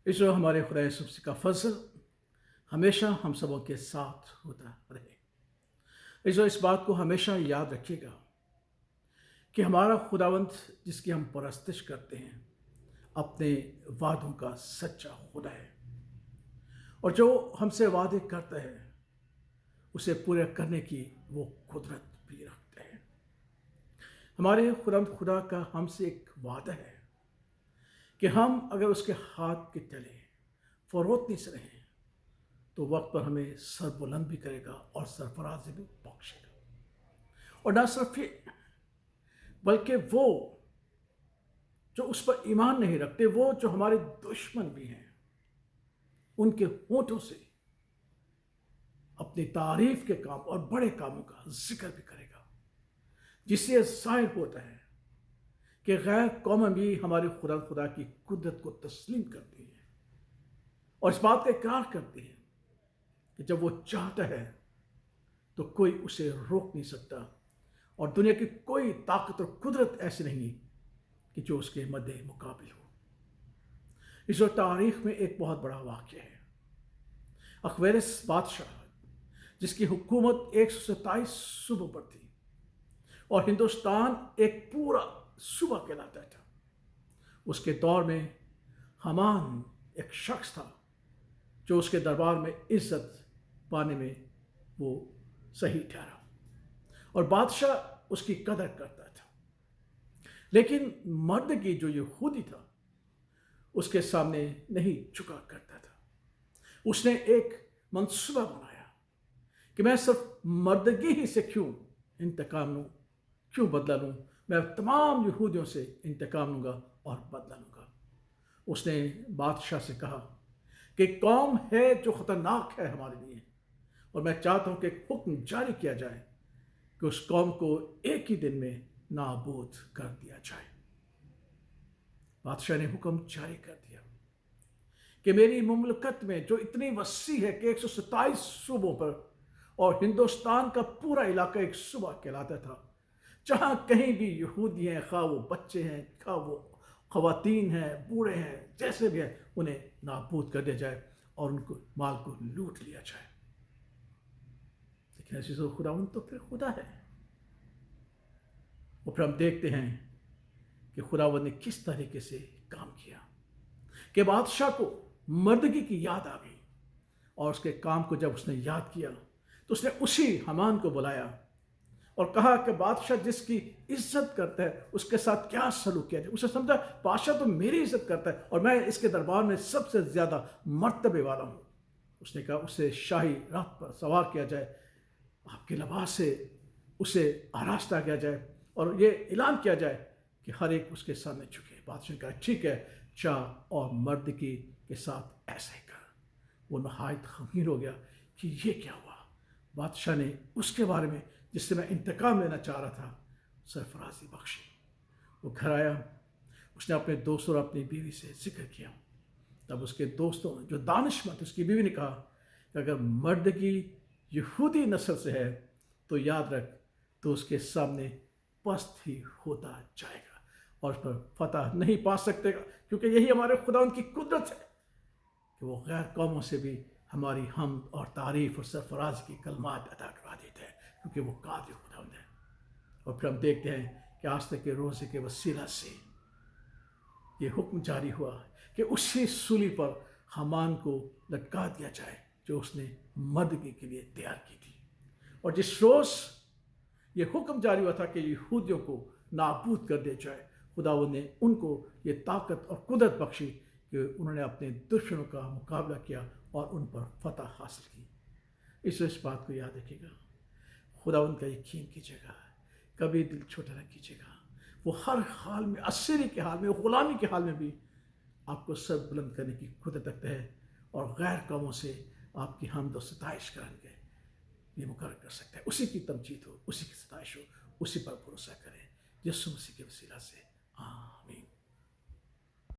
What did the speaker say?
اس جو ہمارے خدا یسوع مسیح کا فضل ہمیشہ ہم سبوں کے ساتھ ہوتا رہے۔ اس بات کو ہمیشہ یاد رکھیے گا کہ ہمارا خداوند جس کی ہم پرستش کرتے ہیں اپنے وعدوں کا سچا خدا ہے، اور جو ہم سے وعدے کرتا ہے اسے پورے کرنے کی وہ قدرت بھی رکھتے ہیں۔ ہمارے خدا کا ہم سے ایک وعدہ ہے کہ ہم اگر اس کے ہاتھ کے تلے فروتنی سے رہیں تو وقت پر ہمیں سر بلند بھی کرے گا اور سرفرازی بھی بخشے گا۔ اور نہ صرف یہ بلکہ وہ جو اس پر ایمان نہیں رکھتے، وہ جو ہمارے دشمن بھی ہیں، ان کے ہونٹوں سے اپنی تعریف کے کام اور بڑے کاموں کا ذکر بھی کرے گا، جس سے ظاہر ہوتا ہے کہ غیر قومیں بھی ہمارے خدا کی قدرت کو تسلیم کرتی ہیں اور اس بات کا اقرار کرتی ہیں کہ جب وہ چاہتا ہے تو کوئی اسے روک نہیں سکتا، اور دنیا کی کوئی طاقت اور قدرت ایسی نہیں کہ جو اس کے مد مقابل ہو۔ اس تاریخ میں ایک بہت بڑا واقعہ ہے۔ اخویرس بادشاہ جس کی حکومت 127 صوبوں پر تھی اور ہندوستان ایک پورا صوبہ کہلاتا تھا، اس کے دور میں حامان ایک شخص تھا جو اس کے دربار میں عزت پانے میں وہ صحیح ٹھہرا اور بادشاہ اس کی قدر کرتا تھا، لیکن مردگی جو یہودی تھا اس کے سامنے نہیں جھکا کرتا تھا۔ اس نے ایک منصوبہ بنایا کہ میں صرف مردگی ہی سے کیوں انتقام لوں، کیوں بدلہ لوں، میں تمام یہودیوں سے انتقام لوں گا اور بدلہ لوں گا۔ اس نے بادشاہ سے کہا کہ قوم ہے جو خطرناک ہے ہمارے لیے، اور میں چاہتا ہوں کہ ایک حکم جاری کیا جائے کہ اس قوم کو ایک ہی دن میں نابود کر دیا جائے۔ بادشاہ نے حکم جاری کر دیا کہ میری مملکت میں جو اتنی وسیع ہے کہ 127 صوبوں پر، اور ہندوستان کا پورا علاقہ ایک صوبہ کہلاتا تھا، جہاں کہیں بھی یہودی ہیں، خواہ وہ بچے ہیں، خواہ وہ خواتین ہیں، بوڑھے ہیں، جیسے بھی ہیں، انہیں نابود کر دیا جائے اور ان کو مال کو لوٹ لیا جائے۔ لیکن ایسی تو خداوند تو پھر خدا ہے، اور پھر ہم دیکھتے ہیں کہ خداوند نے کس طریقے سے کام کیا کہ بادشاہ کو مردگی کی یاد آ گئی، اور اس کے کام کو جب اس نے یاد کیا تو اس نے اسی حامان کو بلایا اور کہا کہ بادشاہ جس کی عزت کرتا ہے اس کے ساتھ کیا سلوک کیا جائے۔ اسے سمجھا بادشاہ تو میری عزت کرتا ہے اور میں اس کے دربار میں سب سے زیادہ مرتبے والا ہوں۔ اس نے کہا اسے شاہی رتھ پر سوار کیا جائے، آپ کے لباس سے اسے آراستہ کیا جائے، اور یہ اعلان کیا جائے کہ ہر ایک اس کے سامنے جھکے۔ بادشاہ نے کہا ٹھیک ہے، چاہ اور مردگی کے ساتھ ایسا ہی کر۔ وہ نہایت غمگین ہو گیا کہ یہ کیا ہوا۔ بادشاہ نے اس کے بارے میں جس سے میں انتقام لینا چاہ رہا تھا سرفرازی بخشی۔ وہ گھر آیا، اس نے اپنے دوستوں اور اپنی بیوی سے ذکر کیا۔ تب اس کے دوستوں جو دانشمند اس کی بیوی نے کہا کہ اگر مردگی یہودی نسل سے ہے تو یاد رکھ تو اس کے سامنے پست ہی ہوتا جائے گا اور اس پر فتح نہیں پا سکتے گا، کیونکہ یہی ہمارے خداوند کی قدرت ہے کہ وہ غیر قوموں سے بھی ہماری حمد اور تعریف اور سرفراز کی کلمات ادا کروا دیتے ہیں، کیونکہ وہ قادر خداوند ہے۔ اور پھر ہم دیکھتے ہیں کہ آج تک کے روزے کے وسیلہ سے یہ حکم جاری ہوا کہ اسی سولی پر حامان کو لٹکا دیا جائے جو اس نے مردگی کے لیے تیار کی تھی۔ اور جس روز یہ حکم جاری ہوا تھا کہ یہودیوں کو نابود کر دیا جائے، خداوند نے ان کو یہ طاقت اور قدرت بخشی کہ انہوں نے اپنے دشمنوں کا مقابلہ کیا اور ان پر فتح حاصل کی۔ اس بات کو یاد رکھیے گا، خداوند کا یقین کیجیے گا، کبھی دل چھوٹا نہ کیجیے گا۔ وہ ہر حال میں، اسیری کے حال میں، غلامی کے حال میں بھی آپ کو سر بلند کرنے کی قدرت رکھتا ہے، اور غیر قوموں سے آپ کی حمد و ستائش کرنے کے یہ مقرر کر سکتا ہے۔ اسی کی تمجید ہو، اسی کی ستائش ہو، اسی پر بھروسہ کریں، یسوع مسیح کے وسیلہ سے، آمین۔